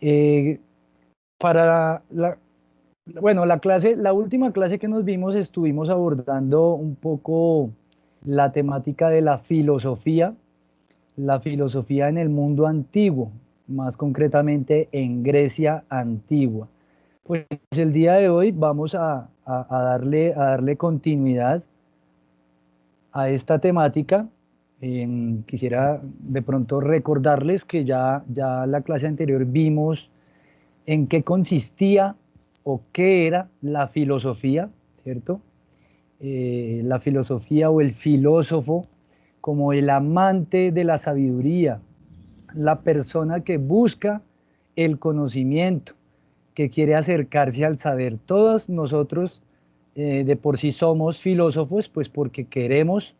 Eh, para bueno, la última clase que nos vimos estuvimos abordando un poco la temática de la filosofía en el mundo antiguo, más concretamente en Grecia antigua. Pues el día de hoy vamos a darle continuidad a esta temática. Quisiera de pronto recordarles que ya la clase anterior vimos en qué consistía o qué era la filosofía, ¿cierto? La filosofía o el filósofo como el amante de la sabiduría, la persona que busca el conocimiento, que quiere acercarse al saber. Todos nosotros de por sí somos filósofos, pues porque queremos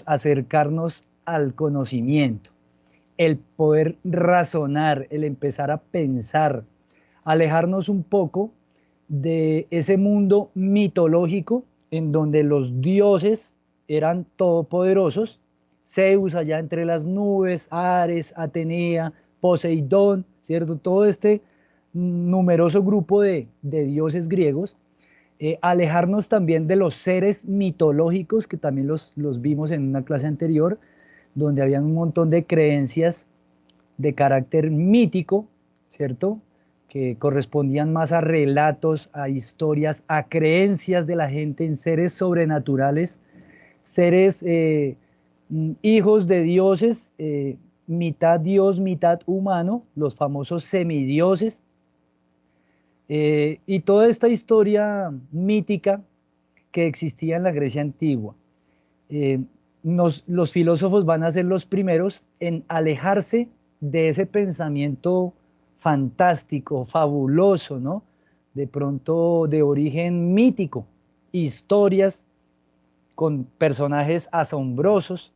acercarnos al conocimiento, el poder razonar, el empezar a pensar, alejarnos un poco de ese mundo mitológico en donde los dioses eran todopoderosos, Zeus allá entre las nubes, Ares, Atenea, Poseidón, ¿cierto? Todo este numeroso grupo de dioses griegos, alejarnos también de los seres mitológicos, que también los vimos en una clase anterior, donde habían un montón de creencias de carácter mítico, ¿cierto? Que correspondían más a relatos, a historias, a creencias de la gente en seres sobrenaturales, seres hijos de dioses, mitad dios, mitad humano, los famosos semidioses, y toda esta historia mítica que existía en la Grecia antigua. Eh, los filósofos van a ser los primeros en alejarse de ese pensamiento fantástico, fabuloso, ¿no? De pronto de origen mítico, historias con personajes asombrosos.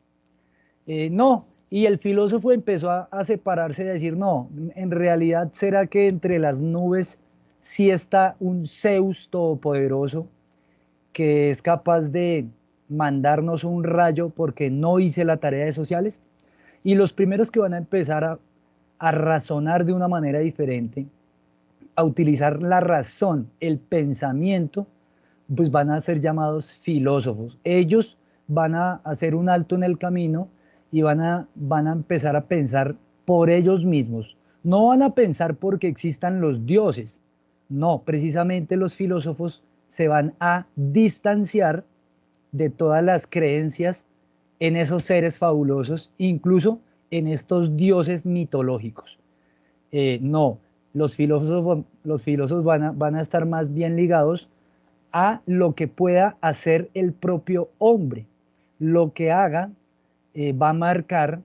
No, y el filósofo empezó a separarse y a decir, no, en realidad será que entre las nubes sí está un Zeus todopoderoso que es capaz de mandarnos un rayo porque no hice la tarea de sociales. Y los primeros que van a empezar a razonar de una manera diferente, a utilizar la razón, el pensamiento, pues van a ser llamados filósofos. Ellos van a hacer un alto en el camino y van a empezar a pensar por ellos mismos. No van a pensar porque existan los dioses. No, precisamente los filósofos se van a distanciar de todas las creencias en esos seres fabulosos, incluso en estos dioses mitológicos. No, los filósofos van a estar más bien ligados a lo que pueda hacer el propio hombre. Lo que haga va a marcar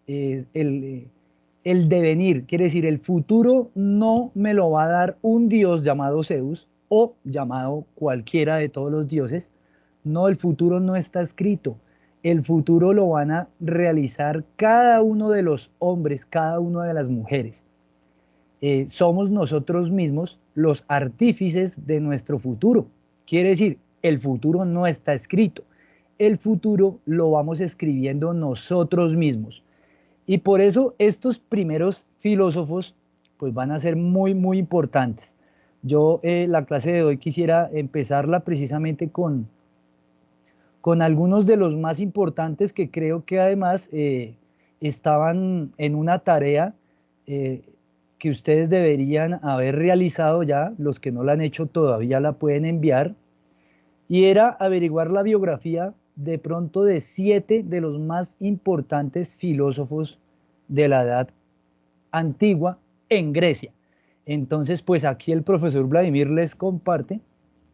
el devenir, quiere decir, el futuro no me lo va a dar un dios llamado Zeus o llamado cualquiera de todos los dioses. No, el futuro no está escrito. El futuro lo van a realizar cada uno de los hombres, cada una de las mujeres. Somos nosotros mismos los artífices de nuestro futuro. Quiere decir, el futuro no está escrito. El futuro lo vamos escribiendo nosotros mismos. Y por eso estos primeros filósofos pues van a ser muy, muy importantes. Yo la clase de hoy quisiera empezarla precisamente con algunos de los más importantes que creo que además estaban en una tarea eh, que ustedes deberían haber realizado ya, los que no la han hecho todavía la pueden enviar, y era averiguar la biografía de pronto de 7 de los más importantes filósofos de la edad antigua en Grecia. Entonces, pues aquí el profesor Vladimir les comparte.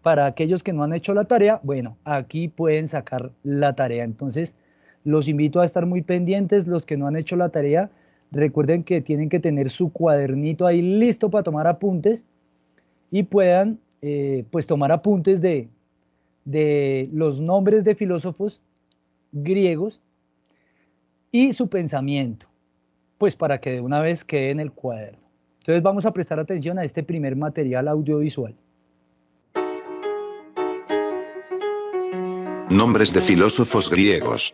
Para aquellos que no han hecho la tarea, bueno, aquí pueden sacar la tarea. Entonces, los invito a estar muy pendientes. Los que no han hecho la tarea, recuerden que tienen que tener su cuadernito ahí listo para tomar apuntes y puedan, pues, tomar apuntes de los nombres de filósofos griegos y su pensamiento, pues para que de una vez quede en el cuaderno. Entonces vamos a prestar atención a este primer material audiovisual. Nombres de filósofos griegos.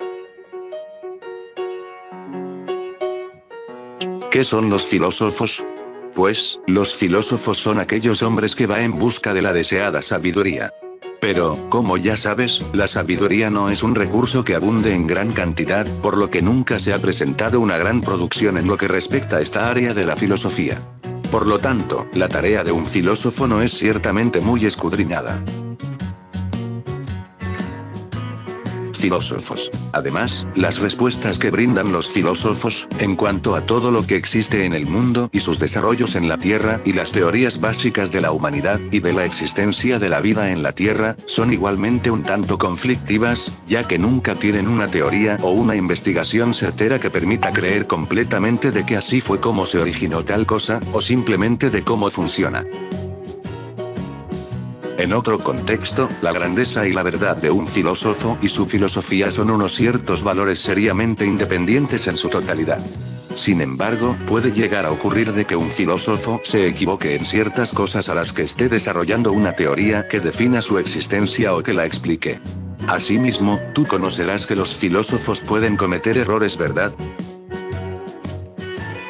¿Qué son los filósofos? Pues, los filósofos son aquellos hombres que van en busca de la deseada sabiduría. Pero, como ya sabes, la sabiduría no es un recurso que abunde en gran cantidad, por lo que nunca se ha presentado una gran producción en lo que respecta a esta área de la filosofía. Por lo tanto, la tarea de un filósofo no es ciertamente muy escudriñada. Filósofos. Además, las respuestas que brindan los filósofos, en cuanto a todo lo que existe en el mundo y sus desarrollos en la Tierra y las teorías básicas de la humanidad y de la existencia de la vida en la Tierra, son igualmente un tanto conflictivas, ya que nunca tienen una teoría o una investigación certera que permita creer completamente de que así fue como se originó tal cosa, o simplemente de cómo funciona. En otro contexto, la grandeza y la verdad de un filósofo y su filosofía son unos ciertos valores seriamente independientes en su totalidad. Sin embargo, puede llegar a ocurrir de que un filósofo se equivoque en ciertas cosas a las que esté desarrollando una teoría que defina su existencia o que la explique. Asimismo, tú conocerás que los filósofos pueden cometer errores, ¿verdad?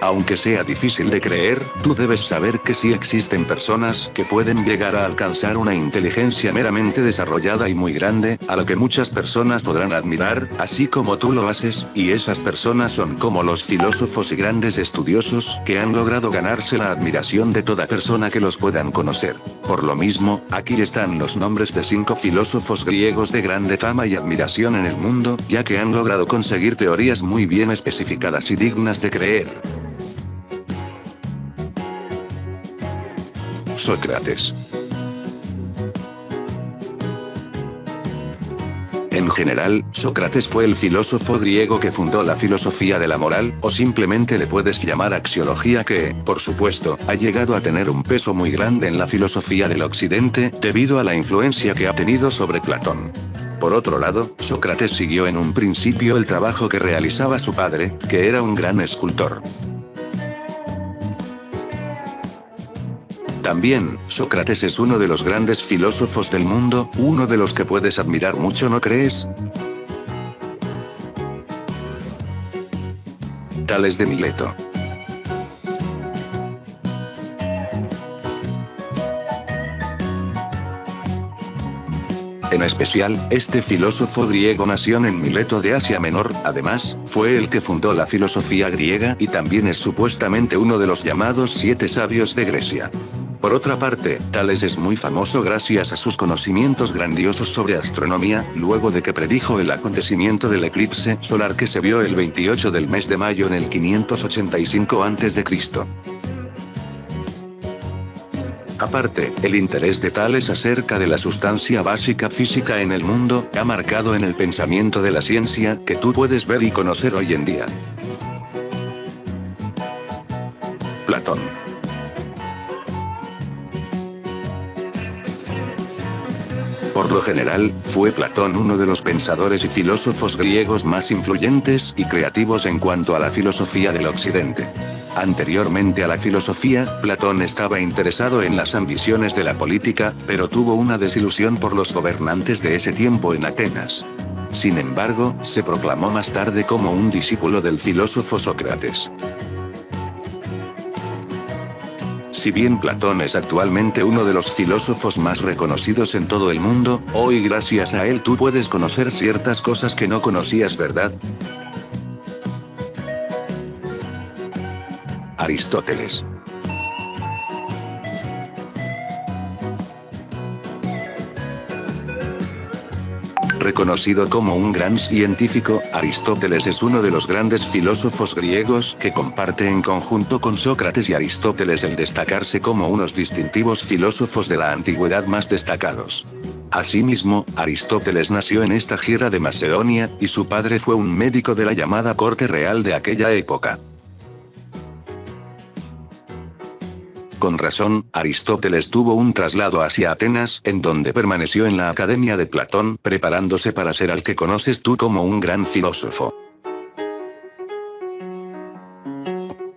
Aunque sea difícil de creer, tú debes saber que sí existen personas que pueden llegar a alcanzar una inteligencia meramente desarrollada y muy grande, a la que muchas personas podrán admirar, así como tú lo haces, y esas personas son como los filósofos y grandes estudiosos que han logrado ganarse la admiración de toda persona que los puedan conocer. Por lo mismo, aquí están los nombres de 5 filósofos griegos de grande fama y admiración en el mundo, ya que han logrado conseguir teorías muy bien especificadas y dignas de creer. Sócrates. En general, Sócrates fue el filósofo griego que fundó la filosofía de la moral, o simplemente le puedes llamar axiología que, por supuesto, ha llegado a tener un peso muy grande en la filosofía del occidente, debido a la influencia que ha tenido sobre Platón. Por otro lado, Sócrates siguió en un principio el trabajo que realizaba su padre, que era un gran escultor. También, Sócrates es uno de los grandes filósofos del mundo, uno de los que puedes admirar mucho, ¿no crees? Tales de Mileto. En especial, este filósofo griego nació en Mileto de Asia Menor, además, fue el que fundó la filosofía griega y también es supuestamente uno de los llamados 7 sabios de Grecia. Por otra parte, Tales es muy famoso gracias a sus conocimientos grandiosos sobre astronomía, luego de que predijo el acontecimiento del eclipse solar que se vio el 28 del mes de mayo en el 585 a.C. Aparte, el interés de Tales acerca de la sustancia básica física en el mundo, ha marcado en el pensamiento de la ciencia, que tú puedes ver y conocer hoy en día. Platón. Por lo general, fue Platón uno de los pensadores y filósofos griegos más influyentes y creativos en cuanto a la filosofía del occidente. Anteriormente a la filosofía, Platón estaba interesado en las ambiciones de la política, pero tuvo una desilusión por los gobernantes de ese tiempo en Atenas. Sin embargo, se proclamó más tarde como un discípulo del filósofo Sócrates. Si bien Platón es actualmente uno de los filósofos más reconocidos en todo el mundo, hoy gracias a él tú puedes conocer ciertas cosas que no conocías, ¿verdad? Aristóteles. Reconocido como un gran científico, Aristóteles es uno de los grandes filósofos griegos que comparte en conjunto con Sócrates y Aristóteles el destacarse como unos distintivos filósofos de la antigüedad más destacados. Asimismo, Aristóteles nació en esta Gira de Macedonia, y su padre fue un médico de la llamada corte real de aquella época. Con razón, Aristóteles tuvo un traslado hacia Atenas, en donde permaneció en la Academia de Platón, preparándose para ser al que conoces tú como un gran filósofo.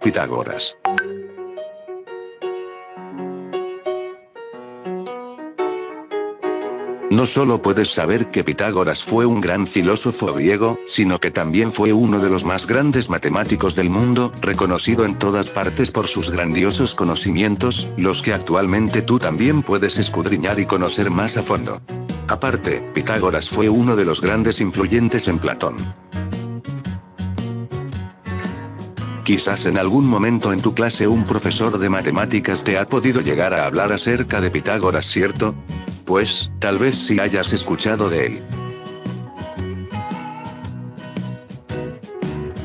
Pitágoras. No solo puedes saber que Pitágoras fue un gran filósofo griego, sino que también fue uno de los más grandes matemáticos del mundo, reconocido en todas partes por sus grandiosos conocimientos, los que actualmente tú también puedes escudriñar y conocer más a fondo. Aparte, Pitágoras fue uno de los grandes influyentes en Platón. Quizás en algún momento en tu clase un profesor de matemáticas te ha podido llegar a hablar acerca de Pitágoras, ¿cierto? Pues, tal vez sí hayas escuchado de él.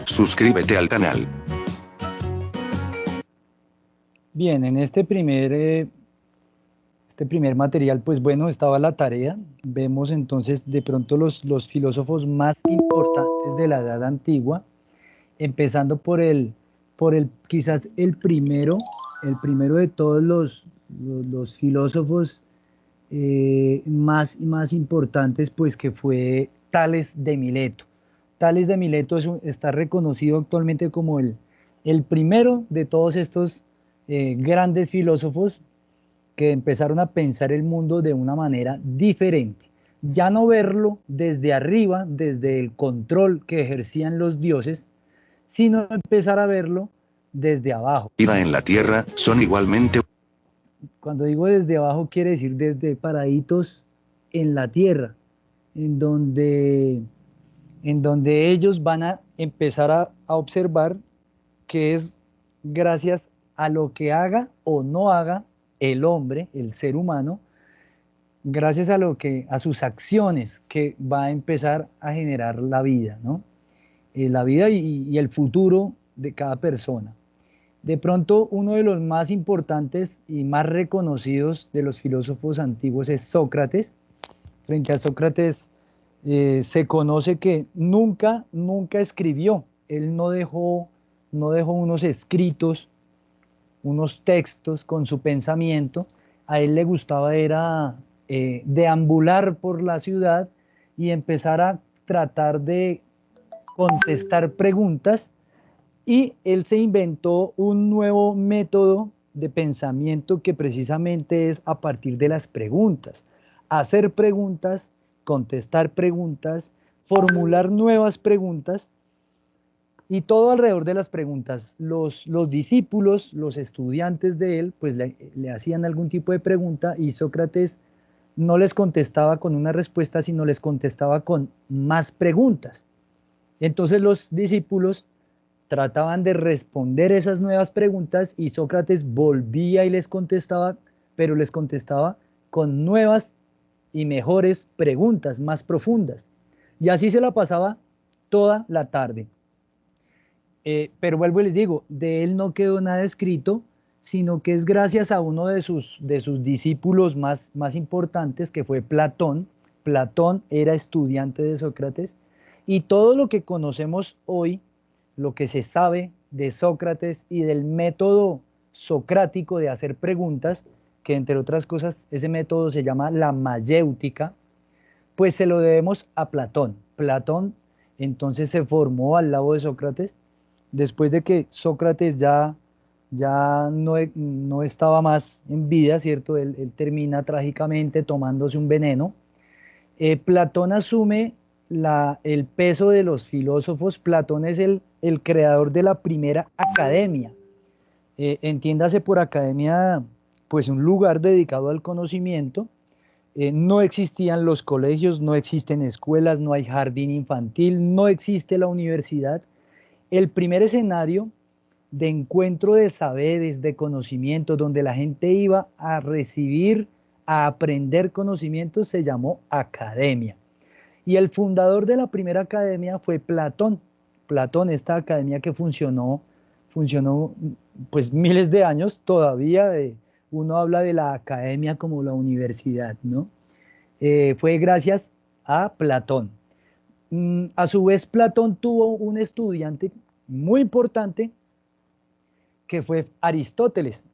Suscríbete al canal. Bien, en este primer material, pues bueno, estaba la tarea. Vemos entonces de pronto los filósofos más importantes de la Edad Antigua, empezando por el quizás el primero de todos los filósofos más importantes, pues que fue Tales de Mileto. Tales de Mileto está reconocido actualmente como el primero de todos estos grandes filósofos que empezaron a pensar el mundo de una manera diferente. Ya no verlo desde arriba, desde el control que ejercían los dioses, sino empezar a verlo desde abajo. Vida en la Tierra, son igualmente. Cuando digo desde abajo, quiere decir desde paraditos en la tierra, en donde, en donde ellos van a empezar a observar que es gracias a lo que haga o no haga el hombre, el ser humano, gracias a sus acciones que va a empezar a generar la vida, ¿no? La vida y el futuro de cada persona. De pronto, uno de los más importantes y más reconocidos de los filósofos antiguos es Sócrates. Frente a Sócrates se conoce que nunca escribió. Él no dejó unos escritos, unos textos con su pensamiento. A él le gustaba era deambular por la ciudad y empezar a tratar de contestar preguntas, y él se inventó un nuevo método de pensamiento que precisamente es a partir de las preguntas. Hacer preguntas, contestar preguntas, formular nuevas preguntas, y todo alrededor de las preguntas. Los discípulos, los estudiantes de él, pues le hacían algún tipo de pregunta y Sócrates no les contestaba con una respuesta, sino les contestaba con más preguntas. Entonces los discípulos trataban de responder esas nuevas preguntas y Sócrates volvía y les contestaba, pero les contestaba con nuevas y mejores preguntas, más profundas. Y así se la pasaba toda la tarde. Pero vuelvo y les digo, de él no quedó nada escrito, sino que es gracias a uno de sus discípulos más importantes, que fue Platón. Platón era estudiante de Sócrates, y todo lo que conocemos hoy, lo que se sabe de Sócrates y del método socrático de hacer preguntas, que entre otras cosas ese método se llama la mayéutica, pues se lo debemos a Platón. Platón entonces se formó al lado de Sócrates, después de que Sócrates ya no estaba más en vida, ¿cierto? Él termina trágicamente tomándose un veneno. Platón asume el peso de los filósofos. Platón es el creador de la primera academia. Entiéndase por academia, pues un lugar dedicado al conocimiento. No existían los colegios, no existen escuelas, no hay jardín infantil, no existe la universidad. El primer escenario de encuentro de saberes, de conocimientos, donde la gente iba a recibir, a aprender conocimientos, se llamó academia. Y el fundador de la primera academia fue Platón. Platón, esta academia que funcionó pues miles de años, todavía uno habla de la academia como la universidad, ¿no? Fue gracias a Platón. A su vez, Platón tuvo un estudiante muy importante que fue Aristóteles.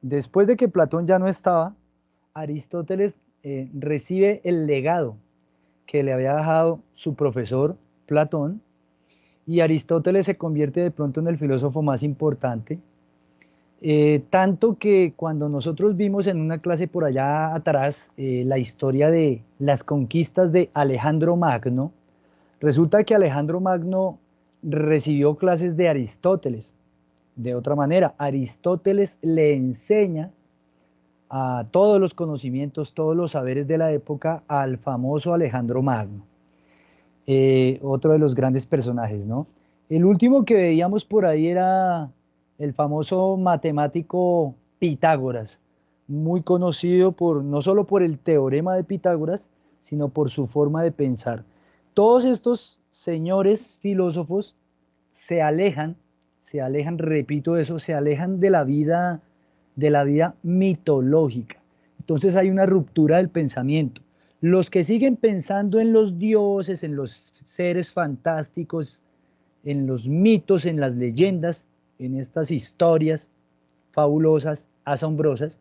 Después de que Platón ya no estaba, Aristóteles recibe el legado que le había dejado su profesor Platón, y Aristóteles se convierte de pronto en el filósofo más importante. Tanto que cuando nosotros vimos en una clase por allá atrás la historia de las conquistas de Alejandro Magno, resulta que Alejandro Magno recibió clases de Aristóteles. De otra manera, Aristóteles le enseña a todos los conocimientos, todos los saberes de la época al famoso Alejandro Magno, otro de los grandes personajes, ¿no? El último que veíamos por ahí era el famoso matemático Pitágoras, muy conocido por, no solo por el teorema de Pitágoras, sino por su forma de pensar. Todos estos señores filósofos se alejan, repito eso, se alejan de la vida mitológica. Entonces hay una ruptura del pensamiento. Los que siguen pensando en los dioses, en los seres fantásticos, en los mitos, en las leyendas, en estas historias fabulosas, asombrosas,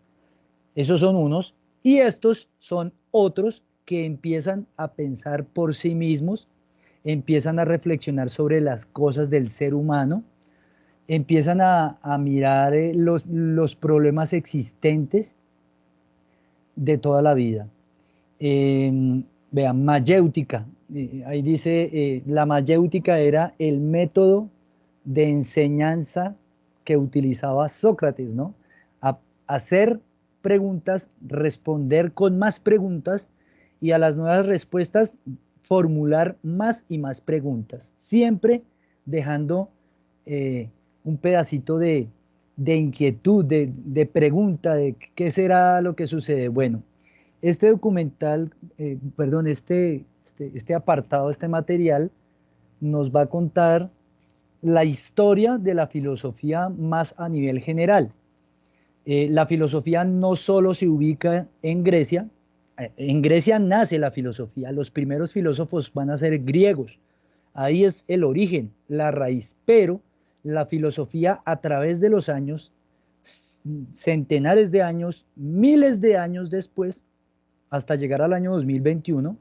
esos son unos, y estos son otros que empiezan a pensar por sí mismos, empiezan a reflexionar sobre las cosas del ser humano, empiezan a mirar los problemas existentes de toda la vida. Vean, mayéutica, ahí dice, la mayéutica era el método de enseñanza que utilizaba Sócrates, ¿no? Hacer preguntas, responder con más preguntas y a las nuevas respuestas formular más y más preguntas, siempre dejando un pedacito de inquietud, de pregunta, de qué será lo que sucede. Bueno, este documental, perdón, este apartado, este material, nos va a contar la historia de la filosofía más a nivel general. La filosofía no solo se ubica en Grecia nace la filosofía, los primeros filósofos van a ser griegos, ahí es el origen, la raíz, pero la filosofía a través de los años, centenares de años, miles de años después, hasta llegar al año 2021,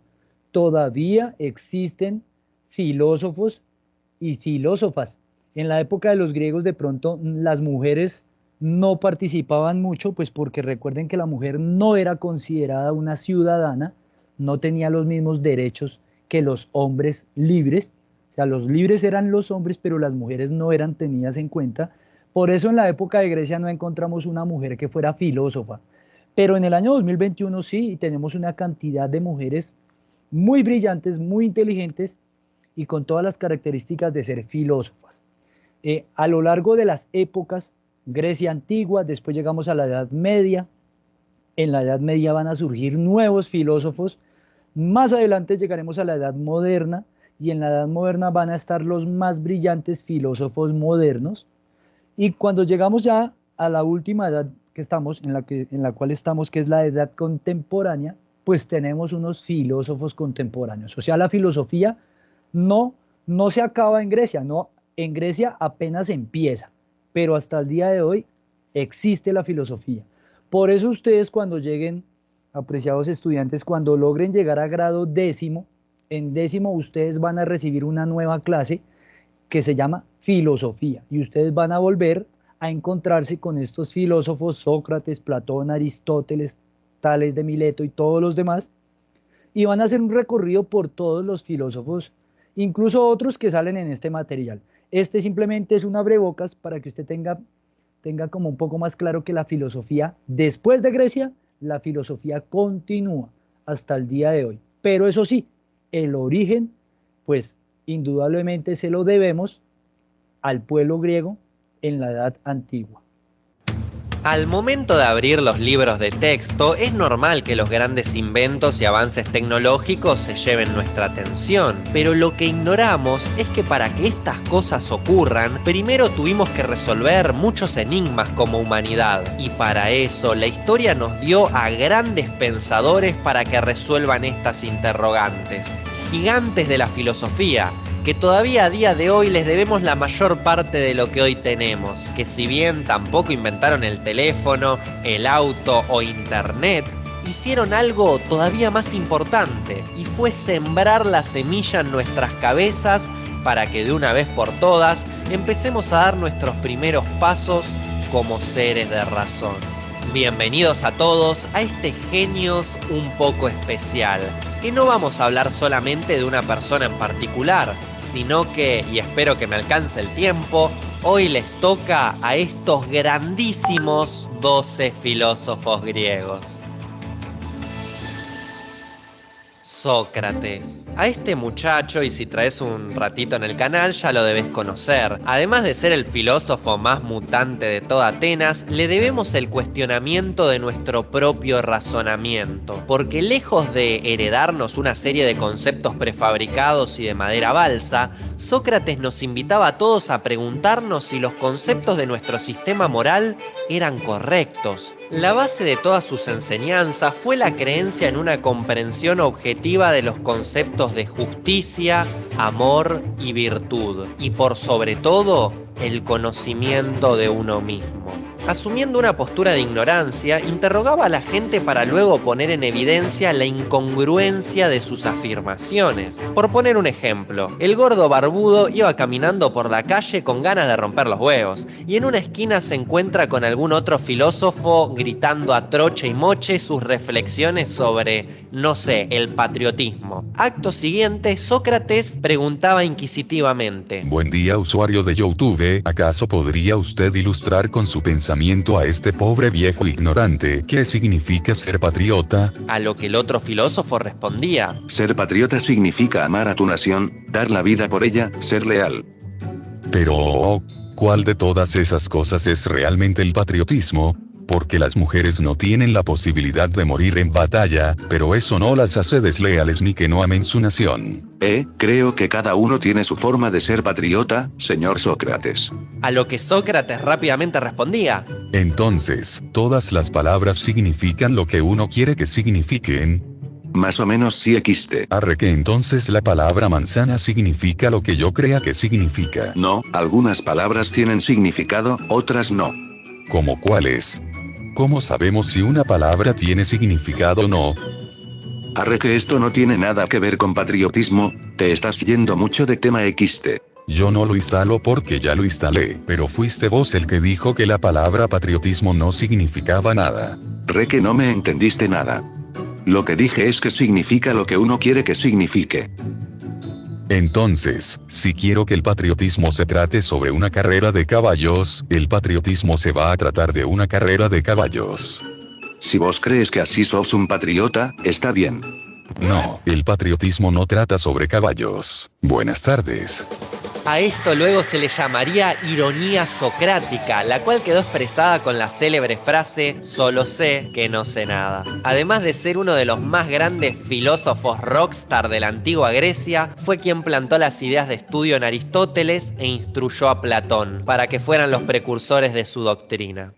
todavía existen filósofos y filósofas. En la época de los griegos de pronto las mujeres no participaban mucho, pues porque recuerden que la mujer no era considerada una ciudadana, no tenía los mismos derechos que los hombres libres, o sea, los libres eran los hombres, pero las mujeres no eran tenidas en cuenta. Por eso en la época de Grecia no encontramos una mujer que fuera filósofa. Pero en el año 2021 sí, tenemos una cantidad de mujeres muy brillantes, muy inteligentes y con todas las características de ser filósofas. A lo largo de las épocas, Grecia antigua, después llegamos a la Edad Media, en la Edad Media van a surgir nuevos filósofos, más adelante llegaremos a la Edad Moderna, y en la Edad Moderna van a estar los más brillantes filósofos modernos, y cuando llegamos ya a la última edad que estamos, en la cual estamos, que es la edad contemporánea, pues tenemos unos filósofos contemporáneos. O sea, la filosofía no se acaba en Grecia, no, en Grecia apenas empieza, pero hasta el día de hoy existe la filosofía. Por eso ustedes cuando lleguen, apreciados estudiantes, cuando logren llegar a grado décimo, en décimo ustedes van a recibir una nueva clase que se llama filosofía y ustedes van a volver a encontrarse con estos filósofos, Sócrates, Platón, Aristóteles, Tales de Mileto y todos los demás, y van a hacer un recorrido por todos los filósofos, incluso otros que salen en este material. Este simplemente es un abrebocas para que usted tenga como un poco más claro que la filosofía, después de Grecia, la filosofía continúa hasta el día de hoy. Pero eso sí, el origen, pues indudablemente se lo debemos al pueblo griego en la Edad Antigua. Al momento de abrir los libros de texto, es normal que los grandes inventos y avances tecnológicos se lleven nuestra atención, pero lo que ignoramos es que para que estas cosas ocurran, primero tuvimos que resolver muchos enigmas como humanidad, y para eso la historia nos dio a grandes pensadores para que resuelvan estas interrogantes. Gigantes de la filosofía, que todavía a día de hoy les debemos la mayor parte de lo que hoy tenemos, que si bien tampoco inventaron el teléfono, el auto o internet, hicieron algo todavía más importante, y fue sembrar la semilla en nuestras cabezas para que de una vez por todas empecemos a dar nuestros primeros pasos como seres de razón. Bienvenidos a todos a este Genios un poco especial, que no vamos a hablar solamente de una persona en particular, sino que, y espero que me alcance el tiempo, hoy les toca a estos grandísimos 12 filósofos griegos. Sócrates. A este muchacho, y si traes un ratito en el canal ya lo debes conocer. Además de ser el filósofo más mutante de toda Atenas, le debemos el cuestionamiento de nuestro propio razonamiento. Porque lejos de heredarnos una serie de conceptos prefabricados y de madera balsa, Sócrates nos invitaba a todos a preguntarnos si los conceptos de nuestro sistema moral eran correctos. La base de todas sus enseñanzas fue la creencia en una comprensión objetiva de los conceptos de justicia, amor y virtud, y por sobre todo, el conocimiento de uno mismo. Asumiendo una postura de ignorancia, interrogaba a la gente para luego poner en evidencia la incongruencia de sus afirmaciones. Por poner un ejemplo, el gordo barbudo iba caminando por la calle con ganas de romper los huevos, y en una esquina se encuentra con algún otro filósofo gritando a troche y moche sus reflexiones sobre, no sé, el patriotismo. Acto siguiente, Sócrates preguntaba inquisitivamente: Buen día, usuario de YouTube, ¿acaso podría usted ilustrar con su pensamiento a este pobre viejo ignorante qué significa ser patriota? A lo que el otro filósofo respondía: Ser patriota significa amar a tu nación, dar la vida por ella, ser leal. Pero, ¿cuál de todas esas cosas es realmente el patriotismo? Porque las mujeres no tienen la posibilidad de morir en batalla, pero eso no las hace desleales ni que no amen su nación. Creo que cada uno tiene su forma de ser patriota, señor Sócrates. A lo que Sócrates rápidamente respondía: Entonces, ¿todas las palabras significan lo que uno quiere que signifiquen? Más o menos sí existe. Arre que entonces la palabra manzana significa lo que yo crea que significa. No, algunas palabras tienen significado, otras no. ¿Cómo cuáles? ¿Cómo sabemos si una palabra tiene significado o no? Arre que esto no tiene nada que ver con patriotismo, te estás yendo mucho de tema XT. Yo no lo instalo porque ya lo instalé, pero fuiste vos el que dijo que la palabra patriotismo no significaba nada. Re que no me entendiste nada. Lo que dije es que significa lo que uno quiere que signifique. Entonces, si quiero que el patriotismo se trate sobre una carrera de caballos, el patriotismo se va a tratar de una carrera de caballos. Si vos crees que así sos un patriota, está bien. No, el patriotismo no trata sobre caballos. Buenas tardes. A esto luego se le llamaría ironía socrática, la cual quedó expresada con la célebre frase: solo sé que no sé nada. Además de ser uno de los más grandes filósofos rockstar de la antigua Grecia, fue quien plantó las ideas de estudio en Aristóteles e instruyó a Platón, para que fueran los precursores de su doctrina.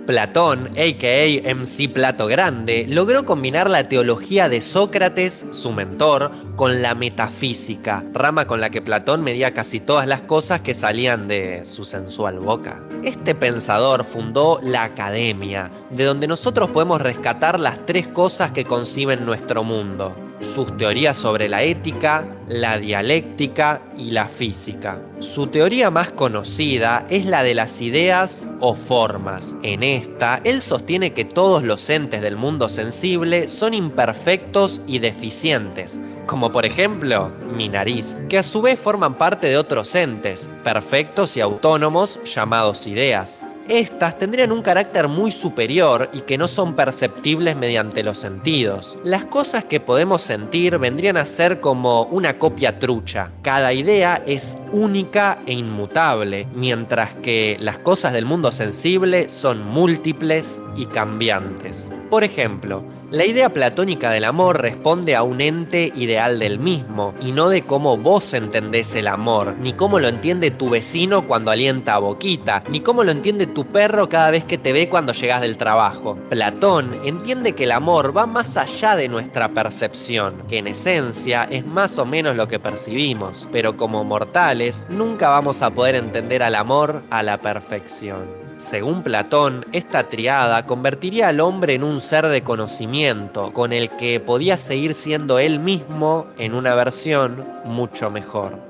Platón, a.k.a. MC Plato Grande, logró combinar la teología de Sócrates, su mentor, con la metafísica, rama con la que Platón medía casi todas las cosas que salían de su sensual boca. Este pensador fundó la Academia, de donde nosotros podemos rescatar las tres cosas que conciben nuestro mundo: sus teorías sobre la ética, la dialéctica y la física. Su teoría más conocida es la de las ideas o formas. En esta, él sostiene que todos los entes del mundo sensible son imperfectos y deficientes, como por ejemplo, mi nariz, que a su vez forman parte de otros entes, perfectos y autónomos, llamados ideas. Estas tendrían un carácter muy superior y que no son perceptibles mediante los sentidos. Las cosas que podemos sentir vendrían a ser como una copia trucha. Cada idea es única e inmutable, mientras que las cosas del mundo sensible son múltiples y cambiantes. Por ejemplo, la idea platónica del amor responde a un ente ideal del mismo, y no de cómo vos entendés el amor, ni cómo lo entiende tu vecino cuando alienta a boquita, ni cómo lo entiende tu perro cada vez que te ve cuando llegas del trabajo. Platón entiende que el amor va más allá de nuestra percepción, que en esencia es más o menos lo que percibimos, pero como mortales nunca vamos a poder entender al amor a la perfección. Según Platón, esta triada convertiría al hombre en un ser de conocimiento, con el que podía seguir siendo él mismo en una versión mucho mejor.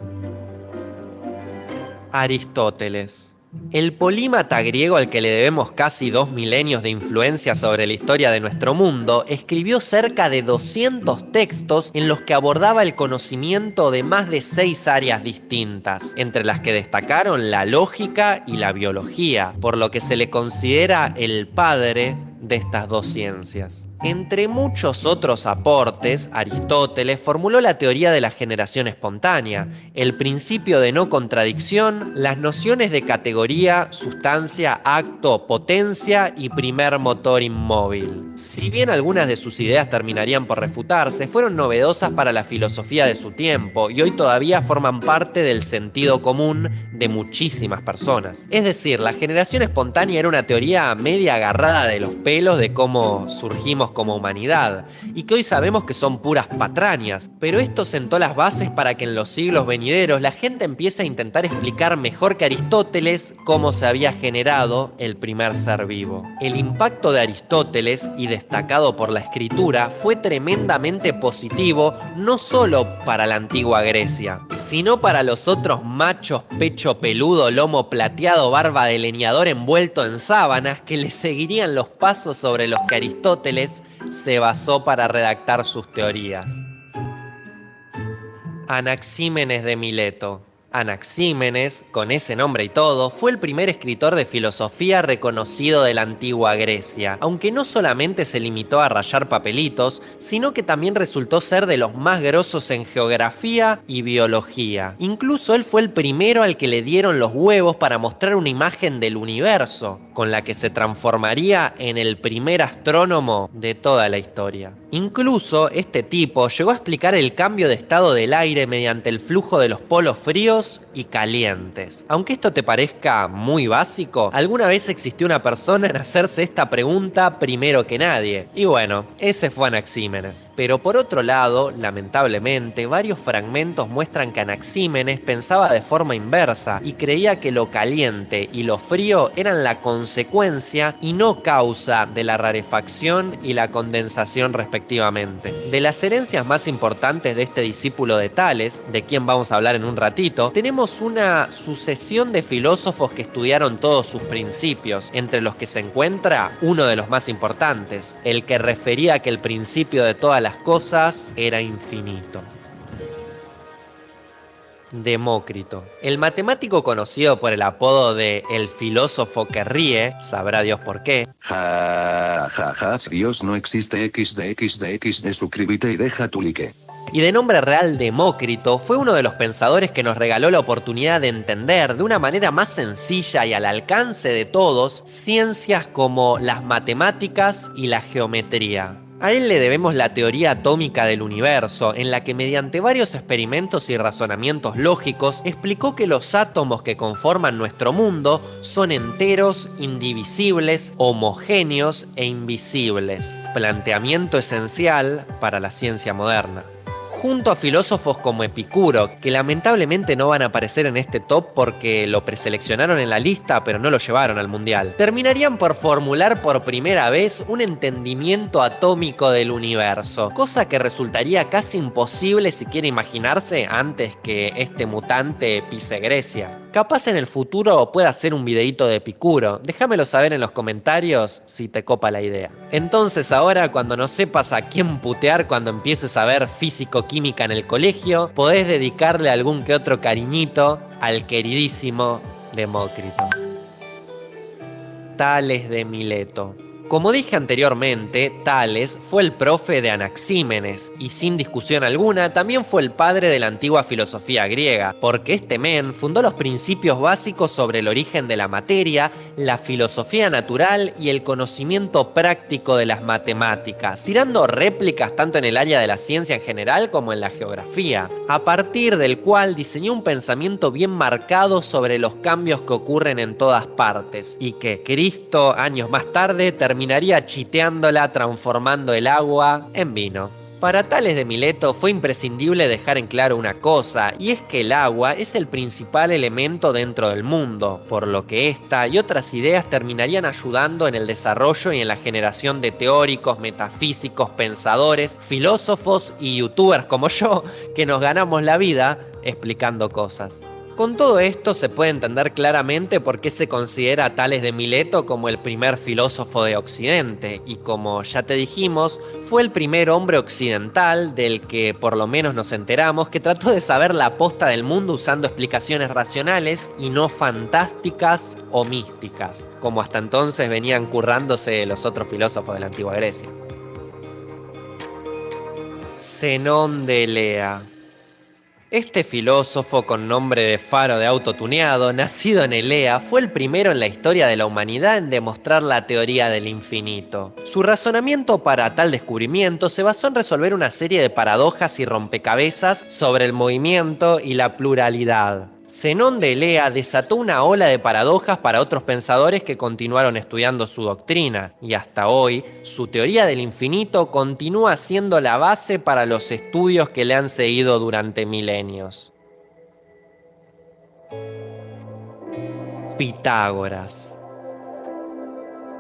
Aristóteles. El polímata griego al que le debemos casi 2 milenios de influencia sobre la historia de nuestro mundo, escribió cerca de 200 textos en los que abordaba el conocimiento de más de 6 áreas distintas, entre las que destacaron la lógica y la biología, por lo que se le considera el padre de estas dos ciencias. Entre muchos otros aportes, Aristóteles formuló la teoría de la generación espontánea, el principio de no contradicción, las nociones de categoría, sustancia, acto, potencia y primer motor inmóvil. Si bien algunas de sus ideas terminarían por refutarse, fueron novedosas para la filosofía de su tiempo y hoy todavía forman parte del sentido común de muchísimas personas. Es decir, la generación espontánea era una teoría media agarrada de los pelos de cómo surgimos como humanidad, y que hoy sabemos que son puras patrañas, pero esto sentó las bases para que en los siglos venideros la gente empiece a intentar explicar mejor que Aristóteles cómo se había generado el primer ser vivo. El impacto de Aristóteles, y destacado por la escritura, fue tremendamente positivo no solo para la antigua Grecia, sino para los otros machos pecho peludo, lomo plateado, barba de leñador envuelto en sábanas que le seguirían los pasos sobre los que Aristóteles se basó para redactar sus teorías. Anaxímenes de Mileto. Anaxímenes, con ese nombre y todo, fue el primer escritor de filosofía reconocido de la antigua Grecia, aunque no solamente se limitó a rayar papelitos, sino que también resultó ser de los más grosos en geografía y biología. Incluso él fue el primero al que le dieron los huevos para mostrar una imagen del universo, con la que se transformaría en el primer astrónomo de toda la historia. Incluso este tipo llegó a explicar el cambio de estado del aire mediante el flujo de los polos fríos y calientes. Aunque esto te parezca muy básico, alguna vez existió una persona en hacerse esta pregunta primero que nadie. Y bueno, ese fue Anaxímenes. Pero por otro lado, lamentablemente, varios fragmentos muestran que Anaxímenes pensaba de forma inversa y creía que lo caliente y lo frío eran la consecuencia y no causa de la rarefacción y la condensación respectivamente. De las herencias más importantes de este discípulo de Tales, de quien vamos a hablar en un ratito, tenemos una sucesión de filósofos que estudiaron todos sus principios, entre los que se encuentra uno de los más importantes, el que refería que el principio de todas las cosas era infinito. Demócrito. El matemático conocido por el apodo de el filósofo que ríe, sabrá Dios por qué. Ja, ja, ja, si Dios no existe XD, suscríbete y deja tu like. Y de nombre real Demócrito, fue uno de los pensadores que nos regaló la oportunidad de entender de una manera más sencilla y al alcance de todos ciencias como las matemáticas y la geometría. A él le debemos la teoría atómica del universo, en la que mediante varios experimentos y razonamientos lógicos explicó que los átomos que conforman nuestro mundo son enteros, indivisibles, homogéneos e invisibles. Planteamiento esencial para la ciencia moderna. Junto a filósofos como Epicuro, que lamentablemente no van a aparecer en este top porque lo preseleccionaron en la lista pero no lo llevaron al mundial, terminarían por formular por primera vez un entendimiento atómico del universo, cosa que resultaría casi imposible siquiera imaginarse antes que este mutante pise Grecia. Capaz en el futuro pueda hacer un videíto de Epicuro, déjamelo saber en los comentarios si te copa la idea. Entonces ahora, cuando no sepas a quién putear cuando empieces a ver físico-química en el colegio, podés dedicarle algún que otro cariñito al queridísimo Demócrito. Tales de Mileto. Como dije anteriormente, Tales fue el profe de Anaxímenes y sin discusión alguna también fue el padre de la antigua filosofía griega, porque este men fundó los principios básicos sobre el origen de la materia, la filosofía natural y el conocimiento práctico de las matemáticas, tirando réplicas tanto en el área de la ciencia en general como en la geografía, a partir del cual diseñó un pensamiento bien marcado sobre los cambios que ocurren en todas partes y que Cristo años más tarde terminaría chiteándola transformando el agua en vino. Para Tales de Mileto fue imprescindible dejar en claro una cosa, y es que el agua es el principal elemento dentro del mundo, por lo que esta y otras ideas terminarían ayudando en el desarrollo y en la generación de teóricos, metafísicos, pensadores, filósofos y youtubers como yo, que nos ganamos la vida explicando cosas. Con todo esto se puede entender claramente por qué se considera a Tales de Mileto como el primer filósofo de Occidente, y como ya te dijimos, fue el primer hombre occidental del que por lo menos nos enteramos que trató de saber la posta del mundo usando explicaciones racionales y no fantásticas o místicas, como hasta entonces venían currándose los otros filósofos de la antigua Grecia. Zenón de Elea. Este filósofo con nombre de faro de auto tuneado, nacido en Elea, fue el primero en la historia de la humanidad en demostrar la teoría del infinito. Su razonamiento para tal descubrimiento se basó en resolver una serie de paradojas y rompecabezas sobre el movimiento y la pluralidad. Zenón de Elea desató una ola de paradojas para otros pensadores que continuaron estudiando su doctrina, y hasta hoy, su teoría del infinito continúa siendo la base para los estudios que le han seguido durante milenios. Pitágoras.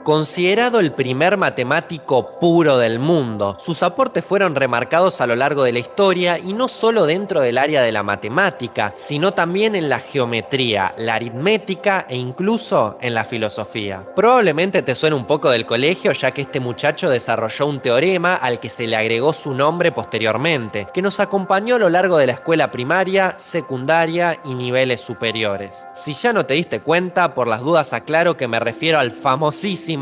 Considerado el primer matemático puro del mundo, sus aportes fueron remarcados a lo largo de la historia y no solo dentro del área de la matemática, sino también en la geometría, la aritmética e incluso en la filosofía. Probablemente te suene un poco del colegio, ya que este muchacho desarrolló un teorema al que se le agregó su nombre posteriormente, que nos acompañó a lo largo de la escuela primaria, secundaria y niveles superiores. Si ya no te diste cuenta, por las dudas aclaro que me refiero al famosísimo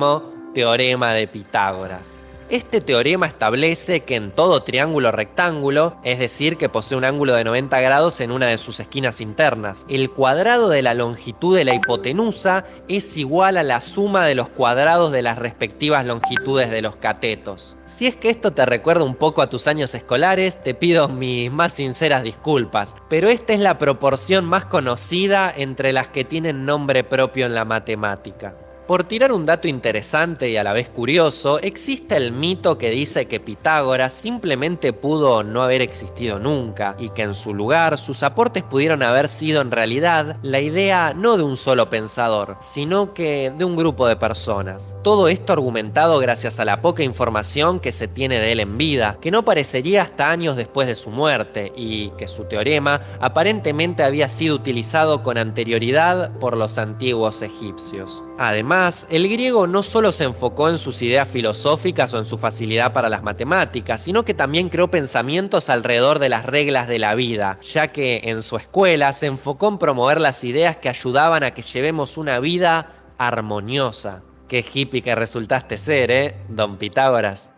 teorema de Pitágoras. Este teorema establece que en todo triángulo rectángulo, es decir, que posee un ángulo de 90 grados en una de sus esquinas internas, el cuadrado de la longitud de la hipotenusa es igual a la suma de los cuadrados de las respectivas longitudes de los catetos. Si es que esto te recuerda un poco a tus años escolares, te pido mis más sinceras disculpas, pero esta es la proporción más conocida entre las que tienen nombre propio en la matemática. Por tirar un dato interesante y a la vez curioso, existe el mito que dice que Pitágoras simplemente pudo no haber existido nunca y que en su lugar sus aportes pudieron haber sido en realidad la idea no de un solo pensador, sino que de un grupo de personas. Todo esto argumentado gracias a la poca información que se tiene de él en vida, que no parecería hasta años después de su muerte y que su teorema aparentemente había sido utilizado con anterioridad por los antiguos egipcios. Además, el griego no solo se enfocó en sus ideas filosóficas o en su facilidad para las matemáticas, sino que también creó pensamientos alrededor de las reglas de la vida, ya que en su escuela se enfocó en promover las ideas que ayudaban a que llevemos una vida armoniosa. Qué hippie que resultaste ser, don Pitágoras.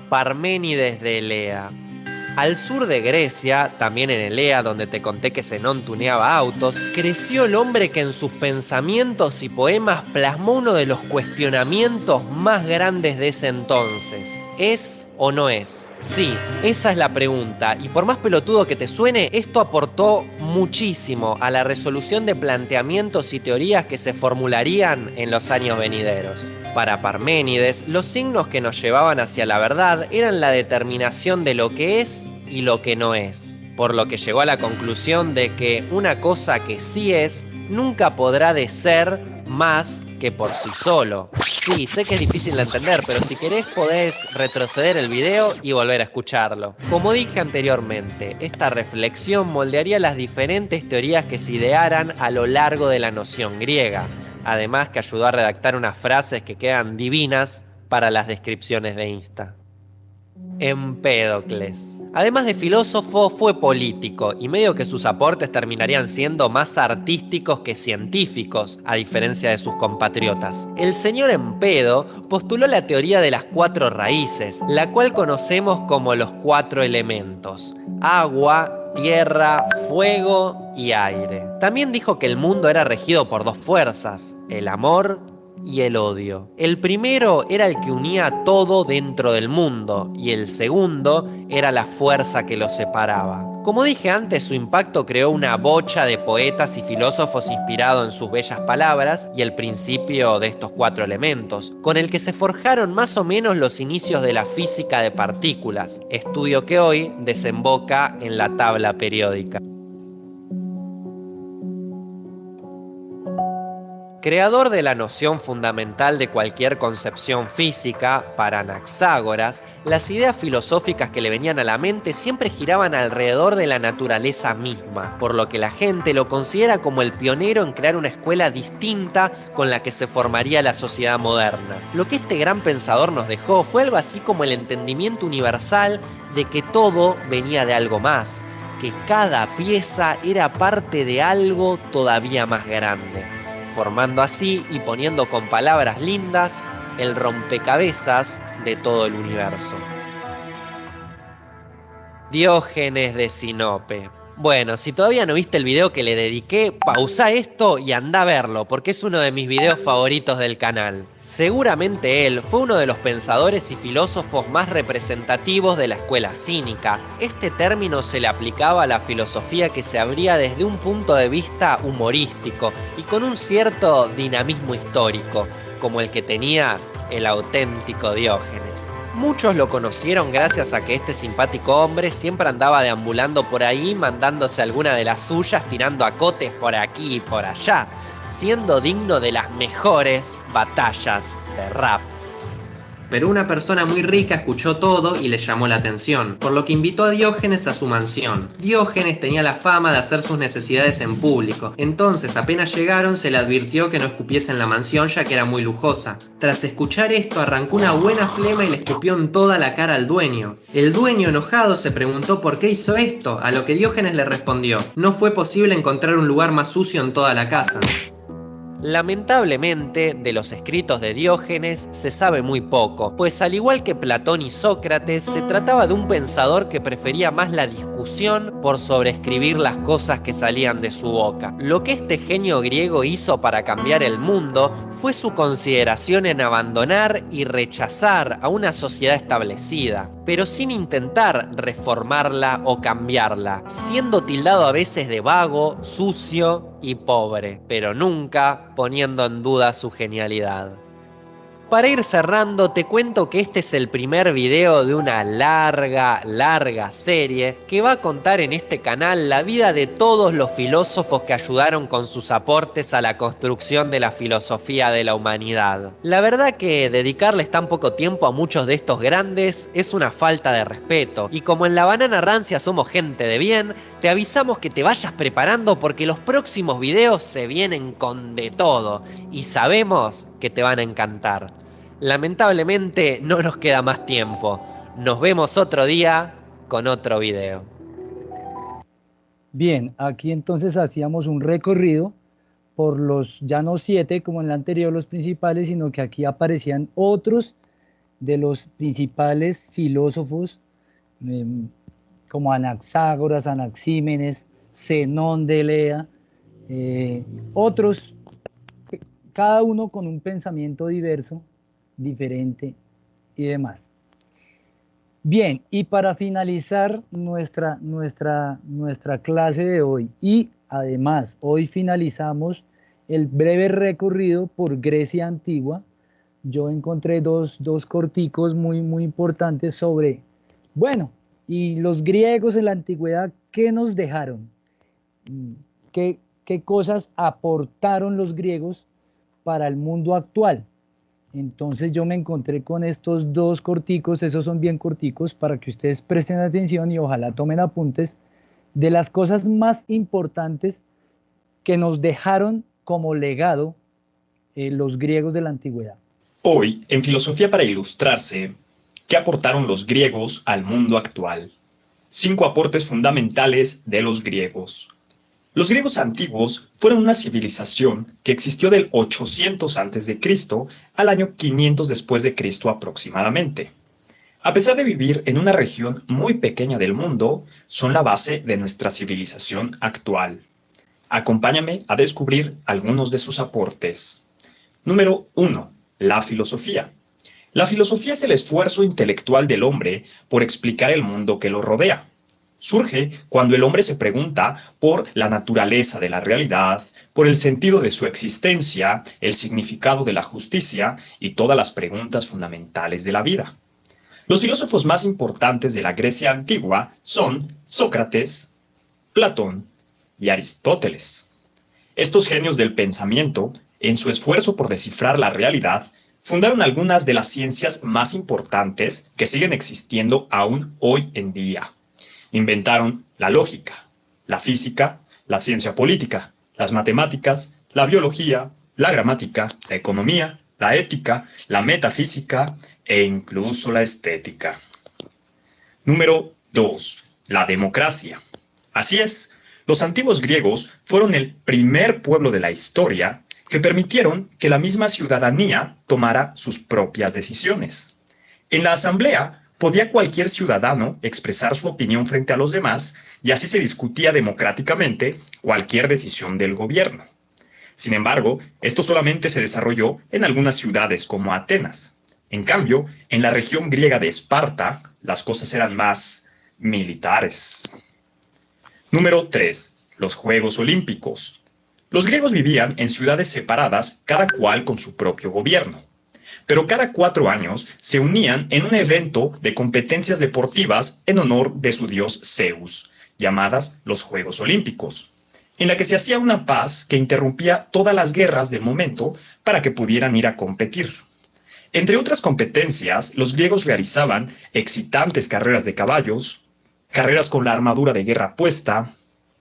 Parménides de Elea. Al sur de Grecia, también en Elea, donde te conté que Zenón tuneaba autos, creció el hombre que en sus pensamientos y poemas plasmó uno de los cuestionamientos más grandes de ese entonces. ¿Es o no es? Sí, esa es la pregunta, y por más pelotudo que te suene, esto aportó muchísimo a la resolución de planteamientos y teorías que se formularían en los años venideros. Para Parménides, los signos que nos llevaban hacia la verdad eran la determinación de lo que es y lo que no es, por lo que llegó a la conclusión de que una cosa que sí es, nunca podrá de ser más que por sí solo. Sí, sé que es difícil de entender, pero si querés podés retroceder el video y volver a escucharlo. Como dije anteriormente, esta reflexión moldearía las diferentes teorías que se idearan a lo largo de la noción griega, además que ayudó a redactar unas frases que quedan divinas para las descripciones de Insta. Empédocles. Además de filósofo, fue político y medio que sus aportes terminarían siendo más artísticos que científicos, a diferencia de sus compatriotas. El señor Empedo postuló la teoría de las 4 raíces, la cual conocemos como los 4 elementos: agua, tierra, fuego y aire. También dijo que el mundo era regido por 2 fuerzas, el amor y el odio. El primero era el que unía todo dentro del mundo y el segundo era la fuerza que lo separaba. Como dije antes, su impacto creó una bocha de poetas y filósofos inspirados en sus bellas palabras y el principio de estos 4 elementos, con el que se forjaron más o menos los inicios de la física de partículas, estudio que hoy desemboca en la tabla periódica. Creador de la noción fundamental de cualquier concepción física, para Anaxágoras, las ideas filosóficas que le venían a la mente siempre giraban alrededor de la naturaleza misma, por lo que la gente lo considera como el pionero en crear una escuela distinta con la que se formaría la sociedad moderna. Lo que este gran pensador nos dejó fue algo así como el entendimiento universal de que todo venía de algo más, que cada pieza era parte de algo todavía más grande, formando así y poniendo con palabras lindas el rompecabezas de todo el universo. Diógenes de Sinope. Bueno, si todavía no viste el video que le dediqué, pausa esto y anda a verlo, porque es uno de mis videos favoritos del canal. Seguramente él fue uno de los pensadores y filósofos más representativos de la escuela cínica. Este término se le aplicaba a la filosofía que se abría desde un punto de vista humorístico y con un cierto dinamismo histórico, como el que tenía el auténtico Diógenes. Muchos lo conocieron gracias a que este simpático hombre siempre andaba deambulando por ahí, mandándose alguna de las suyas, tirando acotes por aquí y por allá, siendo digno de las mejores batallas de rap. Pero una persona muy rica escuchó todo y le llamó la atención, por lo que invitó a Diógenes a su mansión. Diógenes tenía la fama de hacer sus necesidades en público, entonces apenas llegaron se le advirtió que no escupiese en la mansión ya que era muy lujosa. Tras escuchar esto arrancó una buena flema y le escupió en toda la cara al dueño. El dueño enojado se preguntó por qué hizo esto, a lo que Diógenes le respondió: no fue posible encontrar un lugar más sucio en toda la casa. Lamentablemente, de los escritos de Diógenes se sabe muy poco, pues al igual que Platón y Sócrates, se trataba de un pensador que prefería más la discusión por sobreescribir las cosas que salían de su boca. Lo que este genio griego hizo para cambiar el mundo fue su consideración en abandonar y rechazar a una sociedad establecida, pero sin intentar reformarla o cambiarla, siendo tildado a veces de vago, sucio y pobre, pero nunca poniendo en duda su genialidad. Para ir cerrando, te cuento que este es el primer video de una larga serie que va a contar en este canal la vida de todos los filósofos que ayudaron con sus aportes a la construcción de la filosofía de la humanidad. La verdad que dedicarles tan poco tiempo a muchos de estos grandes es una falta de respeto, y como en La Banana Rancia somos gente de bien, te avisamos que te vayas preparando porque los próximos videos se vienen con de todo y sabemos que te van a encantar. Lamentablemente no nos queda más tiempo. Nos vemos otro día con otro video. Bien, aquí entonces hacíamos un recorrido por los, ya no 7 como en el anterior, los principales, sino que aquí aparecían otros de los principales filósofos, como Anaxágoras, Anaxímenes, Zenón de Elea, otros, cada uno con un pensamiento diverso, diferente y demás. Bien, y para finalizar nuestra clase de hoy, y además hoy finalizamos el breve recorrido por Grecia antigua, yo encontré dos corticos muy importantes sobre, bueno, y los griegos en la antigüedad, ¿qué nos dejaron? ¿Qué cosas aportaron los griegos para el mundo actual? Entonces yo me encontré con estos dos corticos, esos son bien corticos, para que ustedes presten atención y ojalá tomen apuntes de las cosas más importantes que nos dejaron como legado los griegos de la antigüedad. Hoy, en Filosofía para Ilustrarse, ¿qué aportaron los griegos al mundo actual? 5 aportes fundamentales de los griegos. Los griegos antiguos fueron una civilización que existió del 800 a.C. al año 500 después de Cristo aproximadamente. A pesar de vivir en una región muy pequeña del mundo, son la base de nuestra civilización actual. Acompáñame a descubrir algunos de sus aportes. Número 1. La filosofía. La filosofía es el esfuerzo intelectual del hombre por explicar el mundo que lo rodea. Surge cuando el hombre se pregunta por la naturaleza de la realidad, por el sentido de su existencia, el significado de la justicia y todas las preguntas fundamentales de la vida. Los filósofos más importantes de la Grecia antigua son Sócrates, Platón y Aristóteles. Estos genios del pensamiento en su esfuerzo por descifrar la realidad, fundaron algunas de las ciencias más importantes que siguen existiendo aún hoy en día. Inventaron la lógica, la física, la ciencia política, las matemáticas, la biología, la gramática, la economía, la ética, la metafísica e incluso la estética. Número 2. La democracia. Así es, los antiguos griegos fueron el primer pueblo de la historia que permitieron que la misma ciudadanía tomara sus propias decisiones. En la asamblea podía cualquier ciudadano expresar su opinión frente a los demás y así se discutía democráticamente cualquier decisión del gobierno. Sin embargo, esto solamente se desarrolló en algunas ciudades como Atenas. En cambio, en la región griega de Esparta, las cosas eran más militares. Número 3. Los Juegos Olímpicos. Los griegos vivían en ciudades separadas, cada cual con su propio gobierno. Pero cada 4 años se unían en un evento de competencias deportivas en honor de su dios Zeus, llamadas los Juegos Olímpicos, en la que se hacía una paz que interrumpía todas las guerras del momento para que pudieran ir a competir. Entre otras competencias, los griegos realizaban excitantes carreras de caballos, carreras con la armadura de guerra puesta,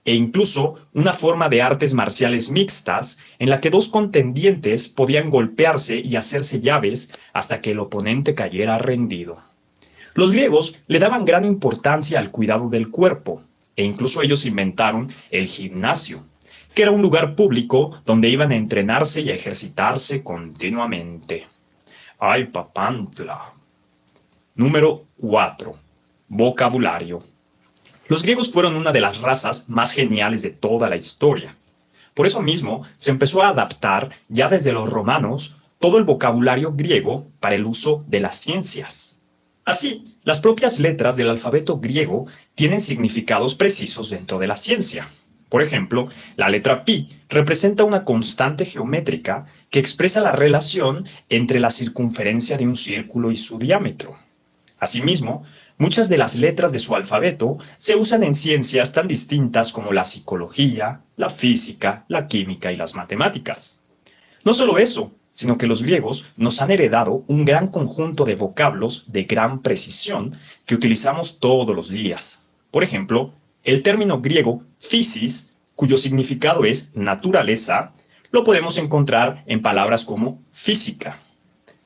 e incluso una forma de artes marciales mixtas en la que 2 contendientes podían golpearse y hacerse llaves hasta que el oponente cayera rendido. Los griegos le daban gran importancia al cuidado del cuerpo, e incluso ellos inventaron el gimnasio, que era un lugar público donde iban a entrenarse y a ejercitarse continuamente. ¡Ay, papantla! Número 4. Vocabulario. Los griegos fueron una de las razas más geniales de toda la historia. Por eso mismo se empezó a adaptar, ya desde los romanos, todo el vocabulario griego para el uso de las ciencias. Así, las propias letras del alfabeto griego tienen significados precisos dentro de la ciencia. Por ejemplo, la letra pi representa una constante geométrica que expresa la relación entre la circunferencia de un círculo y su diámetro. Asimismo, muchas de las letras de su alfabeto se usan en ciencias tan distintas como la psicología, la física, la química y las matemáticas. No solo eso, sino que los griegos nos han heredado un gran conjunto de vocablos de gran precisión que utilizamos todos los días. Por ejemplo, el término griego physis, cuyo significado es naturaleza, lo podemos encontrar en palabras como física.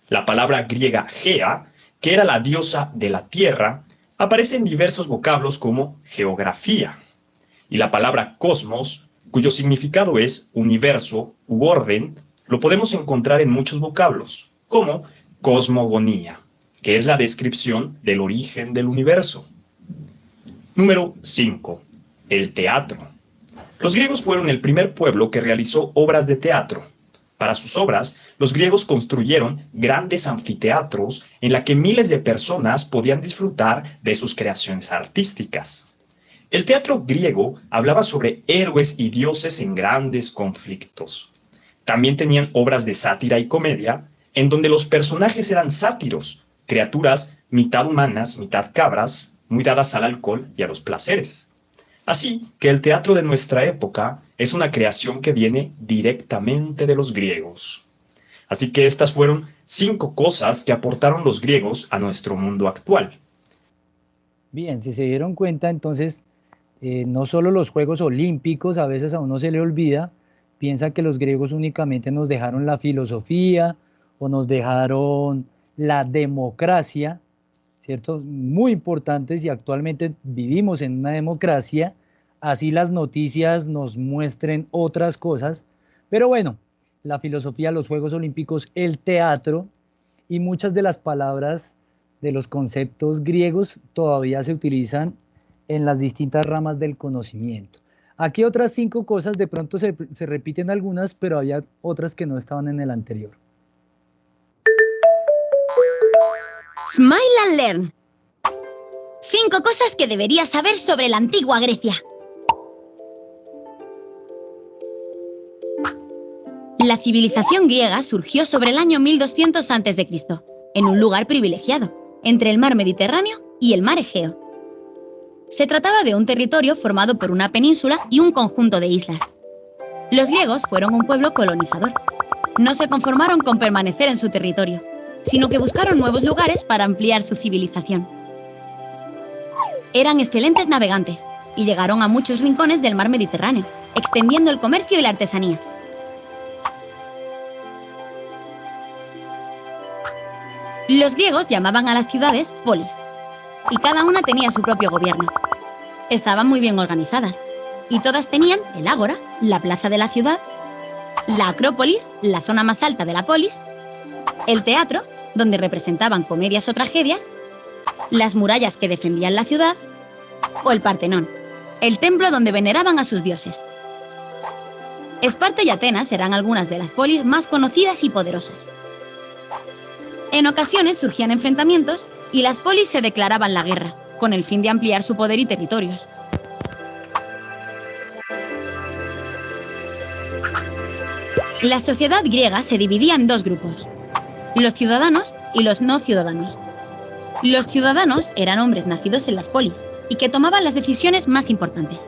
La palabra griega gea, que era la diosa de la tierra, aparece en diversos vocablos como geografía. Y la palabra cosmos, cuyo significado es universo u orden, lo podemos encontrar en muchos vocablos, como cosmogonía, que es la descripción del origen del universo. Número 5. El teatro. Los griegos fueron el primer pueblo que realizó obras de teatro. Para sus obras, los griegos construyeron grandes anfiteatros en la que miles de personas podían disfrutar de sus creaciones artísticas. El teatro griego hablaba sobre héroes y dioses en grandes conflictos. También tenían obras de sátira y comedia, en donde los personajes eran sátiros, criaturas mitad humanas, mitad cabras, muy dadas al alcohol y a los placeres. Así que el teatro de nuestra época es una creación que viene directamente de los griegos. Así que estas fueron 5 cosas que aportaron los griegos a nuestro mundo actual. Bien, si se dieron cuenta, entonces, no solo los Juegos Olímpicos, a veces a uno se le olvida, piensa que los griegos únicamente nos dejaron la filosofía o nos dejaron la democracia, ¿cierto? Muy importantes, y actualmente vivimos en una democracia, así las noticias nos muestren otras cosas, pero bueno, la filosofía, los Juegos Olímpicos, el teatro y muchas de las palabras de los conceptos griegos todavía se utilizan en las distintas ramas del conocimiento. Aquí otras 5 cosas, de pronto se repiten algunas, pero había otras que no estaban en el anterior. Smile and Learn. 5 cosas que deberías saber sobre la antigua Grecia. La civilización griega surgió sobre el año 1200 a.C., en un lugar privilegiado, entre el mar Mediterráneo y el mar Egeo. Se trataba de un territorio formado por una península y un conjunto de islas. Los griegos fueron un pueblo colonizador. no se conformaron con permanecer en su territorio, sino que buscaron nuevos lugares para ampliar su civilización. Eran excelentes navegantes y llegaron a muchos rincones del mar Mediterráneo, extendiendo el comercio y la artesanía. Los griegos llamaban a las ciudades polis, y cada una tenía su propio gobierno. Estaban muy bien organizadas, y todas tenían el ágora, la plaza de la ciudad, la acrópolis, la zona más alta de la polis, el teatro, donde representaban comedias o tragedias, las murallas que defendían la ciudad, o el Partenón, el templo donde veneraban a sus dioses. Esparta y Atenas eran algunas de las polis más conocidas y poderosas. En ocasiones surgían enfrentamientos y las polis se declaraban la guerra, con el fin de ampliar su poder y territorios. La sociedad griega se dividía en dos grupos, los ciudadanos y los no ciudadanos. Los ciudadanos eran hombres nacidos en las polis y que tomaban las decisiones más importantes.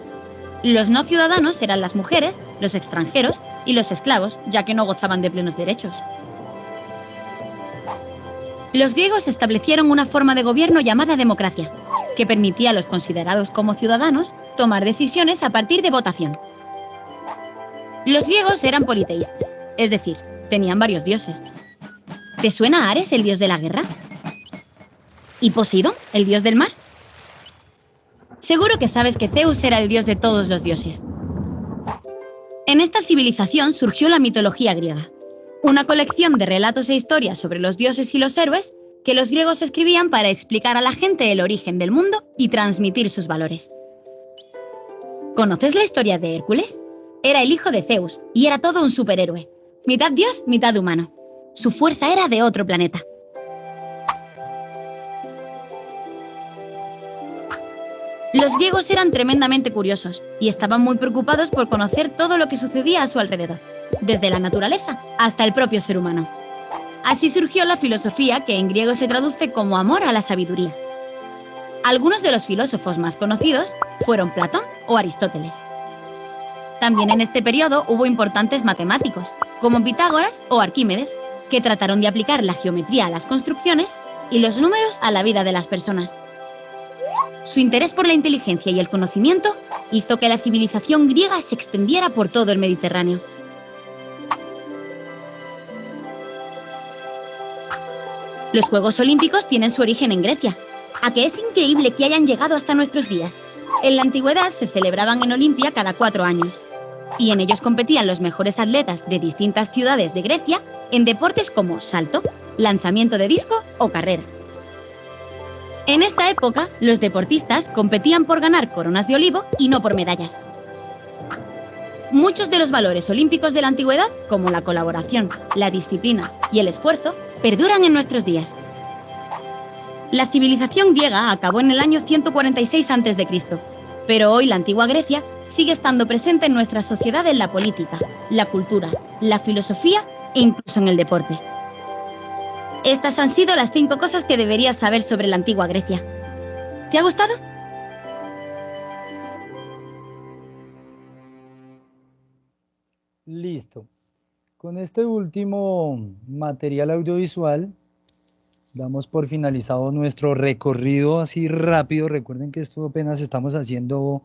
Los no ciudadanos eran las mujeres, los extranjeros y los esclavos, ya que no gozaban de plenos derechos. Los griegos establecieron una forma de gobierno llamada democracia, que permitía a los considerados como ciudadanos tomar decisiones a partir de votación. Los griegos eran politeístas, es decir, tenían varios dioses. ¿Te suena Ares, el dios de la guerra? ¿Y Poseidón, el dios del mar? Seguro que sabes que Zeus era el dios de todos los dioses. En esta civilización surgió la mitología griega, una colección de relatos e historias sobre los dioses y los héroes que los griegos escribían para explicar a la gente el origen del mundo y transmitir sus valores. ¿Conoces la historia de Hércules? Era el hijo de Zeus y era todo un superhéroe, mitad dios, mitad humano. Su fuerza era de otro planeta. Los griegos eran tremendamente curiosos y estaban muy preocupados por conocer todo lo que sucedía a su alrededor, desde la naturaleza hasta el propio ser humano. Así surgió la filosofía, que en griego se traduce como amor a la sabiduría. Algunos de los filósofos más conocidos fueron Platón o Aristóteles. También en este periodo hubo importantes matemáticos, como Pitágoras o Arquímedes, que trataron de aplicar la geometría a las construcciones y los números a la vida de las personas. Su interés por la inteligencia y el conocimiento hizo que la civilización griega se extendiera por todo el Mediterráneo. Los Juegos Olímpicos tienen su origen en Grecia, a que es increíble que hayan llegado hasta nuestros días. En la antigüedad se celebraban en Olimpia cada 4 años, y en ellos competían los mejores atletas de distintas ciudades de Grecia en deportes como salto, lanzamiento de disco o carrera. En esta época, los deportistas competían por ganar coronas de olivo y no por medallas. Muchos de los valores olímpicos de la antigüedad, como la colaboración, la disciplina y el esfuerzo, perduran en nuestros días. La civilización griega acabó en el año 146 a.C., pero hoy la antigua Grecia sigue estando presente en nuestra sociedad en la política, la cultura, la filosofía e incluso en el deporte. Estas han sido las 5 cosas que deberías saber sobre la antigua Grecia. ¿Te ha gustado? Listo. Con este último material audiovisual damos por finalizado nuestro recorrido así rápido. Recuerden que esto apenas estamos haciendo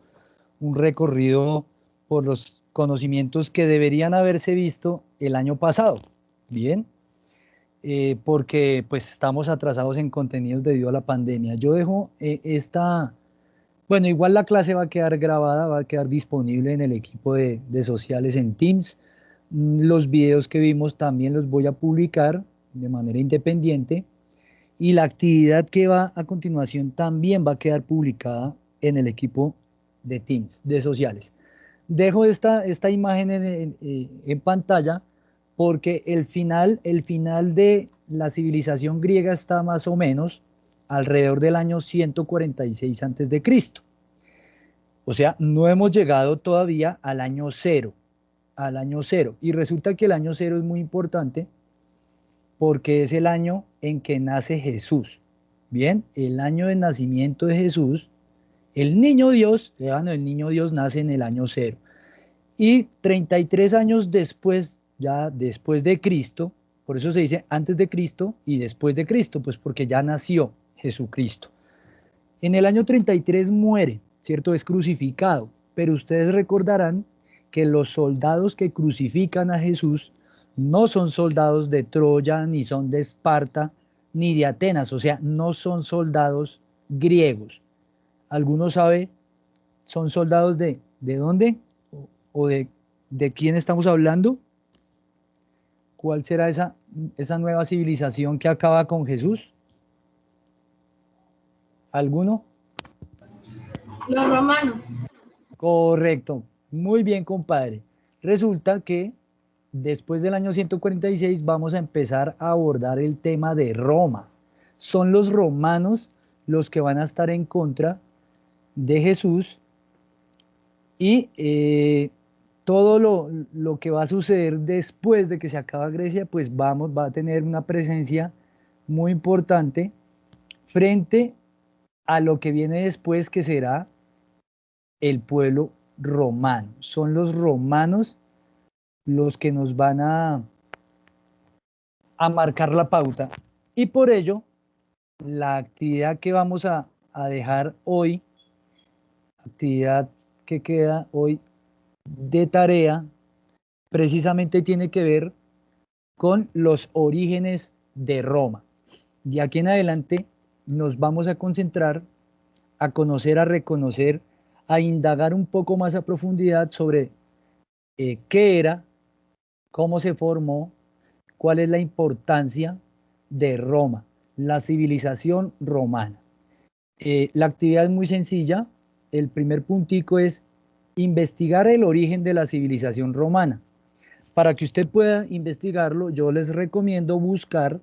un recorrido por los conocimientos que deberían haberse visto el año pasado. Bien. Porque pues estamos atrasados en contenidos debido a la pandemia. Yo dejo bueno, igual la clase va a quedar grabada, va a quedar disponible en el equipo de sociales en Teams. Los videos que vimos también los voy a publicar de manera independiente y la actividad que va a continuación también va a quedar publicada en el equipo de Teams, de sociales. Dejo esta imagen en pantalla porque el final de la civilización griega está más o menos alrededor del año 146 a.C. O sea, no hemos llegado todavía al año cero. Y resulta que el año cero es muy importante porque es el año en que nace Jesús. Bien, el año de nacimiento de Jesús, el niño Dios nace en el año cero. Y 33 años después ya después de Cristo, por eso se dice antes de Cristo y después de Cristo, pues porque ya nació Jesucristo. En el año 33 muere, ¿cierto? Es crucificado, pero ustedes recordarán que los soldados que crucifican a Jesús no son soldados de Troya, ni son de Esparta, ni de Atenas, o sea, no son soldados griegos. ¿Alguno sabe, son soldados de dónde? ¿O de quién estamos hablando? ¿Cuál será esa nueva civilización que acaba con Jesús? ¿Alguno? Los romanos. Correcto, muy bien, compadre. Resulta que después del año 146 vamos a empezar a abordar el tema de Roma. Son los romanos los que van a estar en contra de Jesús y todo lo que va a suceder después de que se acaba Grecia, pues va a tener una presencia muy importante frente a lo que viene después, que será el pueblo romano. Son los romanos los que nos van a marcar la pauta. Y por ello, la actividad que vamos a dejar hoy, actividad que queda hoy de tarea, precisamente tiene que ver con los orígenes de Roma. De aquí en adelante nos vamos a concentrar a conocer, a reconocer, a indagar un poco más a profundidad sobre qué era, cómo se formó, cuál es la importancia de Roma, la civilización romana. La actividad es muy sencilla. El primer puntico es investigar el origen de la civilización romana. Para que usted pueda investigarlo, yo les recomiendo buscar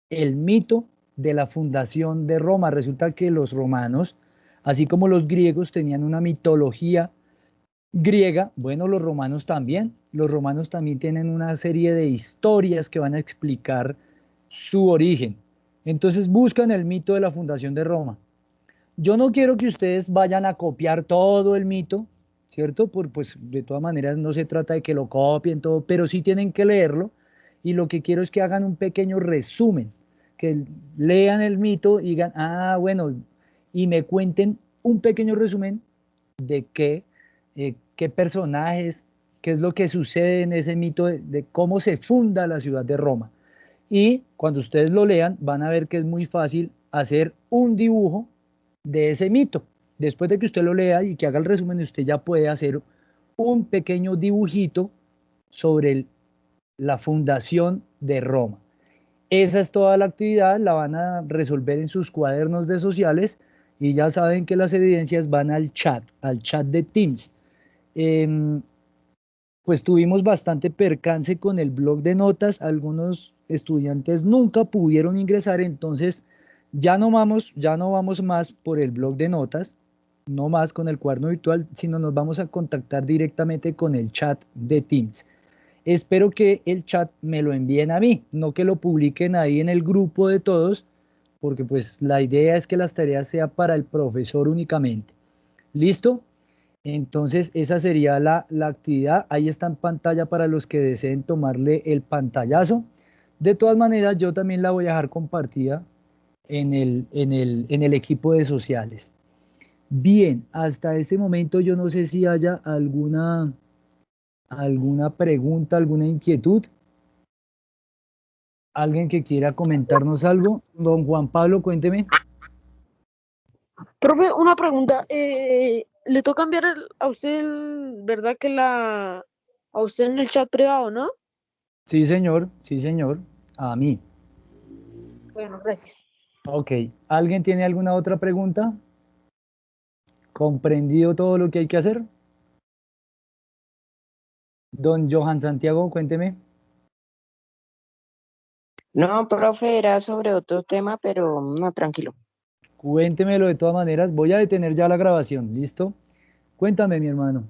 el mito de la fundación de Roma. Resulta que los romanos, así como los griegos, tenían una mitología griega. Bueno, los romanos también. Los romanos también tienen una serie de historias que van a explicar su origen. Entonces buscan el mito de la fundación de Roma. Yo no quiero que ustedes vayan a copiar todo el mito, ¿cierto? Pues de todas maneras no se trata de que lo copien todo, pero sí tienen que leerlo, y lo que quiero es que hagan un pequeño resumen, que lean el mito y digan, ah, bueno, y me cuenten un pequeño resumen de qué personajes, qué es lo que sucede en ese mito de cómo se funda la ciudad de Roma. Y cuando ustedes lo lean, van a ver que es muy fácil hacer un dibujo de ese mito. Después de que usted lo lea y que haga el resumen, usted ya puede hacer un pequeño dibujito sobre la fundación de Roma. Esa es toda la actividad, la van a resolver en sus cuadernos de sociales, y ya saben que las evidencias van al chat de Teams. Pues tuvimos bastante percance con el blog de notas, algunos estudiantes nunca pudieron ingresar, entonces ya no vamos más por el blog de notas, no más con el cuaderno virtual, sino nos vamos a contactar directamente con el chat de Teams. Espero que el chat me lo envíen a mí, no que lo publiquen ahí en el grupo de todos, porque pues la idea es que las tareas sean para el profesor únicamente. ¿Listo? Entonces esa sería la actividad. Ahí está en pantalla para los que deseen tomarle el pantallazo. De todas maneras, yo también la voy a dejar compartida en el equipo de sociales. Bien, hasta este momento yo no sé si haya alguna pregunta, alguna inquietud. ¿Alguien que quiera comentarnos algo? Don Juan Pablo, cuénteme. Profe, una pregunta. Le toca enviar a usted, ¿verdad? A usted en el chat privado, ¿no? Sí, señor, a mí. Bueno, gracias. Ok, ¿alguien tiene alguna otra pregunta? ¿Comprendido todo lo que hay que hacer? Don Johan Santiago, cuénteme. No, profe, era sobre otro tema, pero no, tranquilo. Cuéntemelo de todas maneras. Voy a detener ya la grabación, ¿listo? Cuéntame, mi hermano.